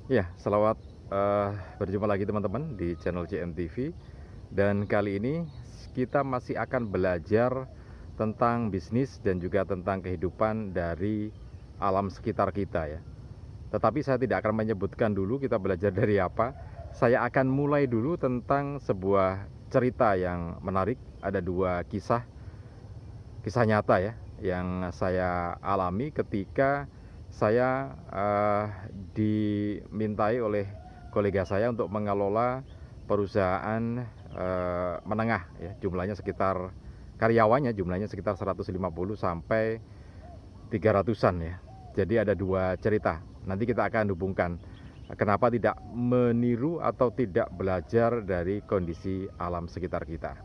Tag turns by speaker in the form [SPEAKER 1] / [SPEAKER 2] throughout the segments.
[SPEAKER 1] Ya, selamat berjumpa lagi teman-teman di channel CMTV. Dan kali ini kita masih akan belajar tentang bisnis dan juga tentang kehidupan dari alam sekitar kita ya. Tetapi saya tidak akan menyebutkan dulu kita belajar dari apa. Saya akan mulai dulu tentang sebuah cerita yang menarik. Ada dua kisah nyata ya yang saya alami ketika saya dimintai oleh kolega saya untuk mengelola perusahaan menengah ya, jumlahnya sekitar karyawannya jumlahnya sekitar 150 sampai 300-an ya. Jadi ada dua cerita. Nanti kita akan hubungkan kenapa tidak meniru atau tidak belajar dari kondisi alam sekitar kita.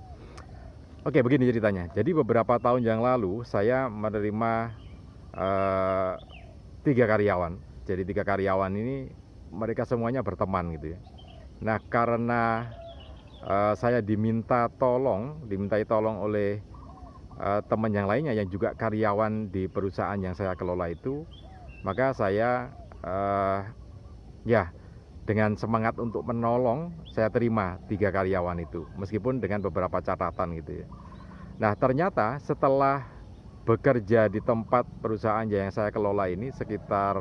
[SPEAKER 1] Oke, begini ceritanya. Jadi beberapa tahun yang lalu saya menerima eh, 3 karyawan. Jadi 3 karyawan ini mereka semuanya berteman gitu ya. Nah, karena saya dimintai tolong oleh teman yang lainnya yang juga karyawan di perusahaan yang saya kelola itu, maka saya ya dengan semangat untuk menolong saya terima 3 karyawan itu, meskipun dengan beberapa catatan gitu ya. Nah, ternyata setelah bekerja di tempat perusahaan yang saya kelola ini sekitar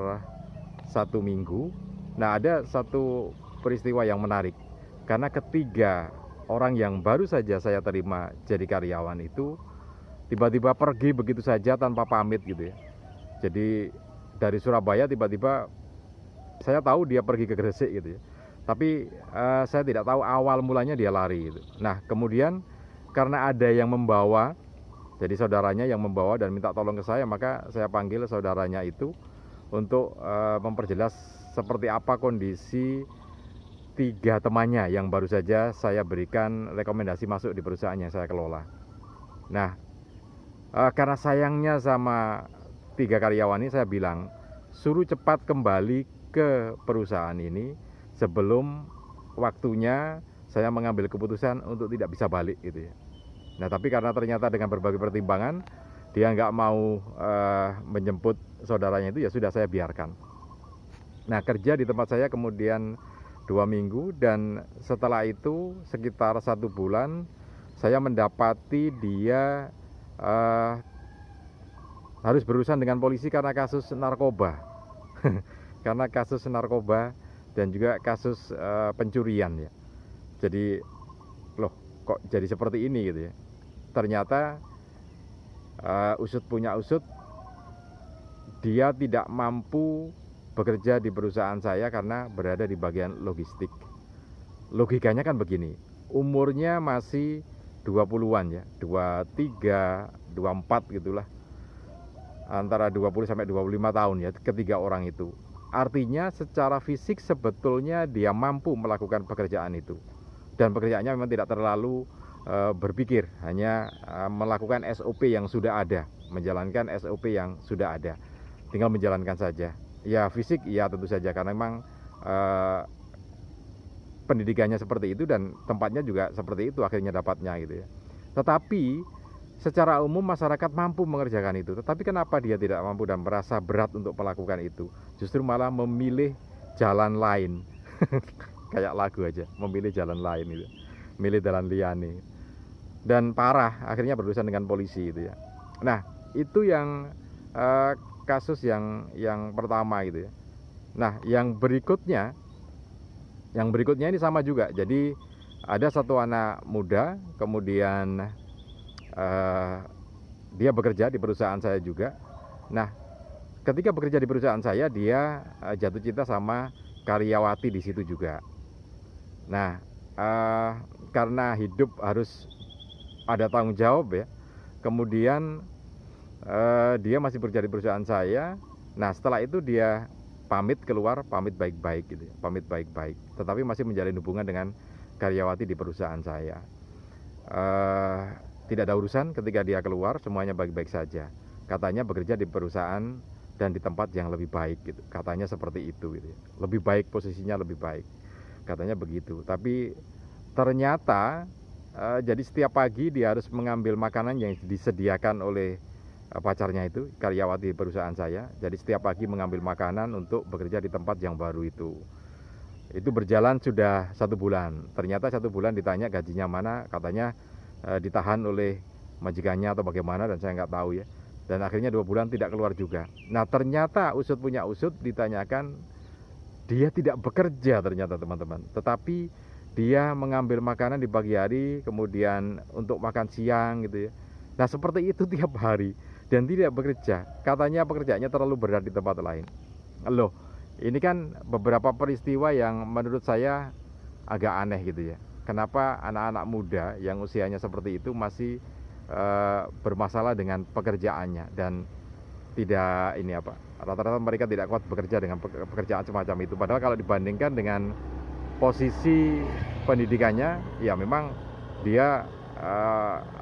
[SPEAKER 1] 1 minggu, nah ada satu peristiwa yang menarik. Karena ketiga orang yang baru saja saya terima jadi karyawan itu tiba-tiba pergi begitu saja tanpa pamit gitu ya. Jadi dari Surabaya tiba-tiba saya tahu dia pergi ke Gresik gitu ya. Tapi saya tidak tahu awal mulanya dia lari gitu. Nah, kemudian karena ada yang membawa, jadi saudaranya yang membawa dan minta tolong ke saya, maka saya panggil saudaranya itu untuk memperjelas seperti apa kondisi 3 temannya yang baru saja saya berikan rekomendasi masuk di perusahaan yang saya kelola. Nah, karena sayangnya sama 3 karyawan ini, saya bilang suruh cepat kembali ke perusahaan ini sebelum waktunya saya mengambil keputusan untuk tidak bisa balik gitu ya. Nah, tapi karena ternyata dengan berbagai pertimbangan dia nggak mau menjemput saudaranya itu, ya sudah saya biarkan. Nah, kerja di tempat saya kemudian 2 minggu, dan setelah itu sekitar 1 bulan saya mendapati dia uh, harus berurusan dengan polisi karena kasus narkoba. Karena kasus narkoba dan juga kasus pencurian ya. Jadi loh, kok jadi seperti ini gitu ya. Ternyata usut punya usut, dia tidak mampu bekerja di perusahaan saya karena berada di bagian logistik. Logikanya kan begini, umurnya masih 20-an ya, 23, 24 gitulah. Antara 20 sampai 25 tahun ya, ketiga orang itu. Artinya secara fisik sebetulnya dia mampu melakukan pekerjaan itu. Dan pekerjaannya memang tidak terlalu berpikir, hanya melakukan SOP yang sudah ada, menjalankan SOP yang sudah ada. Tinggal menjalankan saja. Ya fisik ya tentu saja, karena memang pendidikannya seperti itu dan tempatnya juga seperti itu akhirnya dapatnya gitu ya. Tetapi secara umum masyarakat mampu mengerjakan itu. Tetapi kenapa dia tidak mampu dan merasa berat untuk melakukan itu? Justru malah memilih jalan lain. Kayak lagu aja, memilih jalan lain itu. Milih jalan liane. Dan parah, akhirnya berurusan dengan polisi itu ya. Nah, itu yang kasus yang pertama gitu ya. Nah, yang berikutnya ini sama juga. Jadi ada satu anak muda, kemudian dia bekerja di perusahaan saya juga. Nah, ketika bekerja di perusahaan saya, dia jatuh cinta sama karyawati di situ juga. Nah, karena hidup harus ada tanggung jawab ya. Kemudian dia masih bekerja di perusahaan saya. Nah, setelah itu dia pamit keluar, pamit baik-baik gitu ya, pamit baik-baik. Tetapi masih menjalin hubungan dengan karyawati di perusahaan saya. Tidak ada urusan ketika dia keluar, semuanya baik-baik saja. Katanya bekerja di perusahaan dan di tempat yang lebih baik gitu. Katanya seperti itu gitu. Lebih baik, posisinya lebih baik. Katanya begitu. Tapi ternyata jadi setiap pagi dia harus mengambil makanan yang disediakan oleh pacarnya itu, karyawati di perusahaan saya. Jadi setiap pagi mengambil makanan untuk bekerja di tempat yang baru itu. Itu berjalan sudah 1 bulan. Ternyata 1 bulan ditanya gajinya mana, katanya ditahan oleh majikannya atau bagaimana, dan saya nggak tahu ya. Dan akhirnya 2 bulan tidak keluar juga. Nah ternyata usut punya usut, ditanyakan dia tidak bekerja ternyata teman-teman, tetapi dia mengambil makanan di pagi hari, kemudian untuk makan siang gitu ya. Nah seperti itu tiap hari, dan tidak bekerja. Katanya pekerjaannya terlalu berat di tempat lain. Loh, ini kan beberapa peristiwa yang menurut saya agak aneh gitu ya. Kenapa anak-anak muda yang usianya seperti itu masih bermasalah dengan pekerjaannya, dan tidak ini apa, rata-rata mereka tidak kuat bekerja dengan pekerjaan semacam itu. Padahal kalau dibandingkan dengan posisi pendidikannya, ya memang dia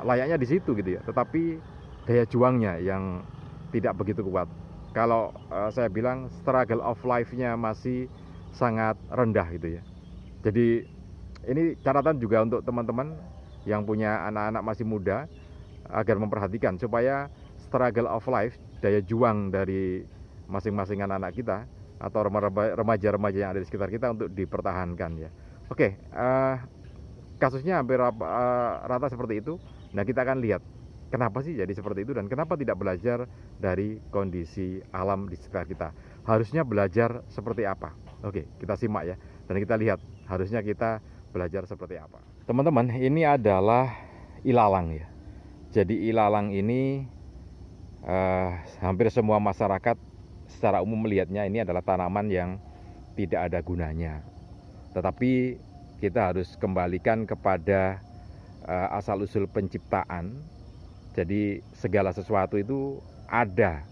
[SPEAKER 1] layaknya di situ gitu ya. Tetapi daya juangnya yang tidak begitu kuat. Kalau saya bilang struggle of life-nya masih sangat rendah gitu ya. Jadi ini catatan juga untuk teman-teman yang punya anak-anak masih muda, agar memperhatikan supaya struggle of life, daya juang dari masing-masing anak-anak kita atau remaja-remaja yang ada di sekitar kita untuk dipertahankan ya. Oke, kasusnya hampir rata seperti itu. Nah kita akan lihat kenapa sih jadi seperti itu, dan kenapa tidak belajar dari kondisi alam di sekitar kita. Harusnya belajar seperti apa? Oke, kita simak ya, dan kita lihat harusnya kita belajar seperti apa. Teman-teman, ini adalah ilalang ya. Jadi ilalang ini hampir semua masyarakat secara umum melihatnya ini adalah tanaman yang tidak ada gunanya. Tetapi kita harus kembalikan kepada asal-usul penciptaan. Jadi segala sesuatu itu ada,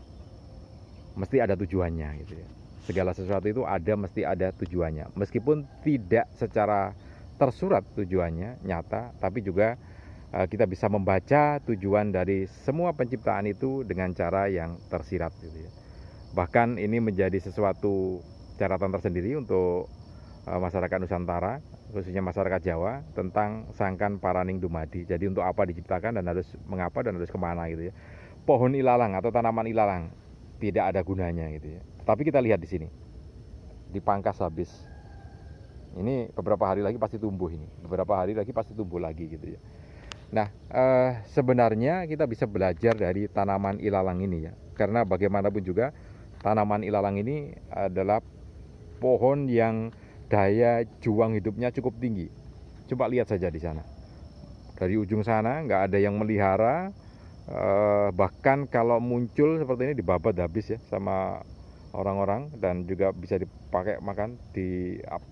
[SPEAKER 1] mesti ada tujuannya gitu ya. Segala sesuatu itu ada, mesti ada tujuannya. Meskipun tidak secara tersurat tujuannya nyata, tapi juga kita bisa membaca tujuan dari semua penciptaan itu dengan cara yang tersirat gitu ya. Bahkan ini menjadi sesuatu catatan tersendiri untuk masyarakat Nusantara, khususnya masyarakat Jawa, tentang sangkan paraning dumadi. Jadi untuk apa diciptakan dan harus mengapa dan harus kemana gitu ya. Pohon ilalang atau tanaman ilalang tidak ada gunanya gitu ya. Tapi kita lihat di sini, dipangkas habis. Ini beberapa hari lagi pasti tumbuh ini, beberapa hari lagi pasti tumbuh lagi gitu ya. Nah, sebenarnya kita bisa belajar dari tanaman ilalang ini ya, karena bagaimanapun juga tanaman ilalang ini adalah pohon yang daya juang hidupnya cukup tinggi. Coba lihat saja di sana, dari ujung sana nggak ada yang melihara, bahkan kalau muncul seperti ini dibabat habis ya sama orang-orang, dan juga bisa dipakai makan,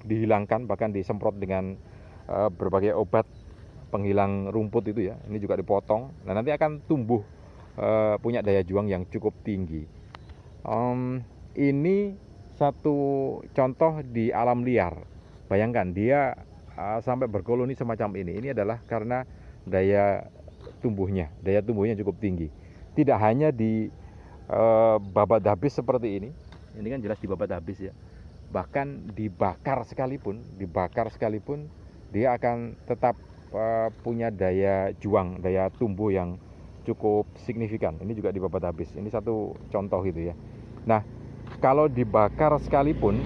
[SPEAKER 1] dihilangkan, bahkan disemprot dengan berbagai obat penghilang rumput itu ya. Ini juga dipotong. Nah nanti akan tumbuh punya daya juang yang cukup tinggi. Ini satu contoh di alam liar. Bayangkan dia sampai berkoloni semacam ini. Ini adalah karena daya tumbuhnya cukup tinggi. Tidak hanya di babat habis seperti ini kan jelas dibabat habis ya. Bahkan dibakar sekalipun dia akan tetap punya daya juang, daya tumbuh yang cukup signifikan. Ini juga dibabat habis. Ini satu contoh gitu ya. Nah, kalau dibakar sekalipun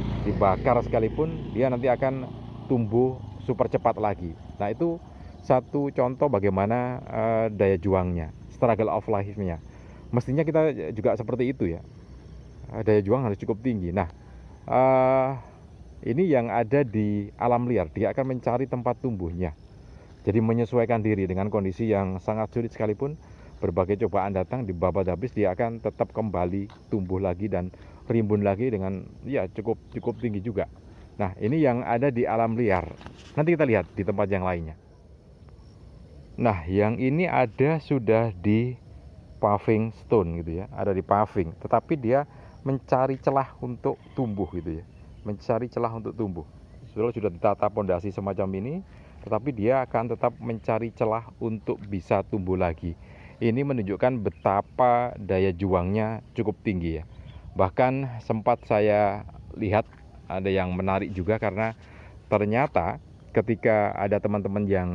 [SPEAKER 1] dia nanti akan tumbuh super cepat lagi. Nah, itu satu contoh bagaimana daya juangnya, struggle of life-nya. Mestinya kita juga seperti itu ya. Daya juang harus cukup tinggi. Nah, ini yang ada di alam liar, dia akan mencari tempat tumbuhnya. Jadi menyesuaikan diri dengan kondisi yang sangat sulit sekalipun, berbagai cobaan datang, dibabat habis, dia akan tetap kembali tumbuh lagi dan rimbun lagi dengan ya cukup tinggi juga. Nah, ini yang ada di alam liar. Nanti kita lihat di tempat yang lainnya. Nah, yang ini ada sudah di paving stone gitu ya, ada di paving, tetapi dia mencari celah untuk tumbuh gitu ya, mencari celah untuk tumbuh. Sudah ditata pondasi semacam ini, tetapi dia akan tetap mencari celah untuk bisa tumbuh lagi. Ini menunjukkan betapa daya juangnya cukup tinggi ya. Bahkan sempat saya lihat ada yang menarik juga, karena ternyata ketika ada teman-teman yang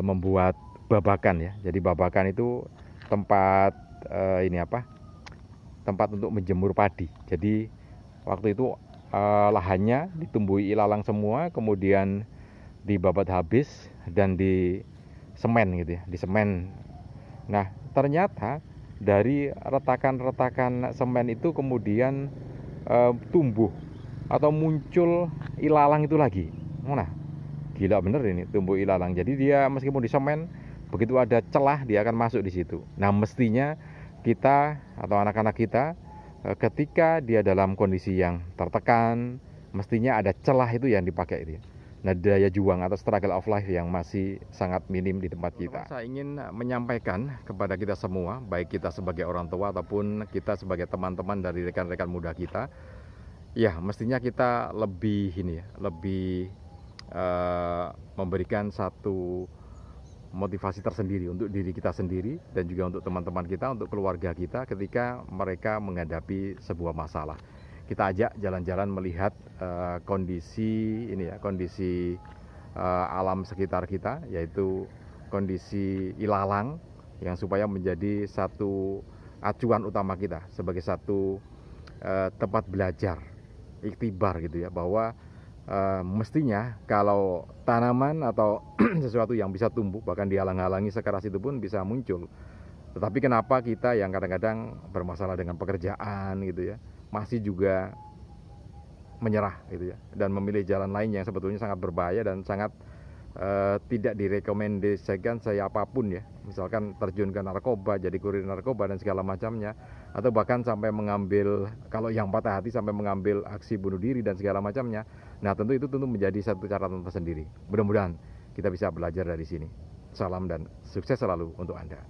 [SPEAKER 1] membuat babakan ya. Jadi babakan itu tempat tempat untuk menjemur padi. Jadi waktu itu lahannya ditumbuhi ilalang semua, kemudian dibabat habis dan di semen gitu ya, di semen. Nah, ternyata dari retakan-retakan semen itu kemudian tumbuh atau muncul ilalang itu lagi. Nah, gila bener ini tumbuh ilalang. Jadi dia meskipun di semen, begitu ada celah dia akan masuk di situ. Nah, mestinya kita atau anak-anak kita ketika dia dalam kondisi yang tertekan, mestinya ada celah itu yang dipakai itu ya. Nah, daya juang atau struggle of life yang masih sangat minim di tempat kita. Saya ingin menyampaikan kepada kita semua, baik kita sebagai orang tua ataupun kita sebagai teman-teman dari rekan-rekan muda kita, ya mestinya kita lebih ini ya, lebih memberikan satu motivasi tersendiri untuk diri kita sendiri dan juga untuk teman-teman kita, untuk keluarga kita ketika mereka menghadapi sebuah masalah. Kita ajak jalan-jalan melihat kondisi ini ya, kondisi alam sekitar kita, yaitu kondisi ilalang yang supaya menjadi satu acuan utama kita sebagai satu tempat belajar, iktibar gitu ya, bahwa mestinya kalau tanaman atau sesuatu yang bisa tumbuh bahkan dihalang-halangi sekeras itu pun bisa muncul. Tetapi kenapa kita yang kadang-kadang bermasalah dengan pekerjaan gitu ya, masih juga menyerah gitu ya, dan memilih jalan lain yang sebetulnya sangat berbahaya dan sangat tidak direkomendasikan siapapun ya, misalkan terjun ke narkoba, jadi kurir narkoba dan segala macamnya, atau bahkan sampai mengambil, kalau yang patah hati sampai mengambil aksi bunuh diri dan segala macamnya. Nah, tentu itu menjadi satu catatan tersendiri. Mudah-mudahan kita bisa belajar dari sini. Salam dan sukses selalu untuk Anda.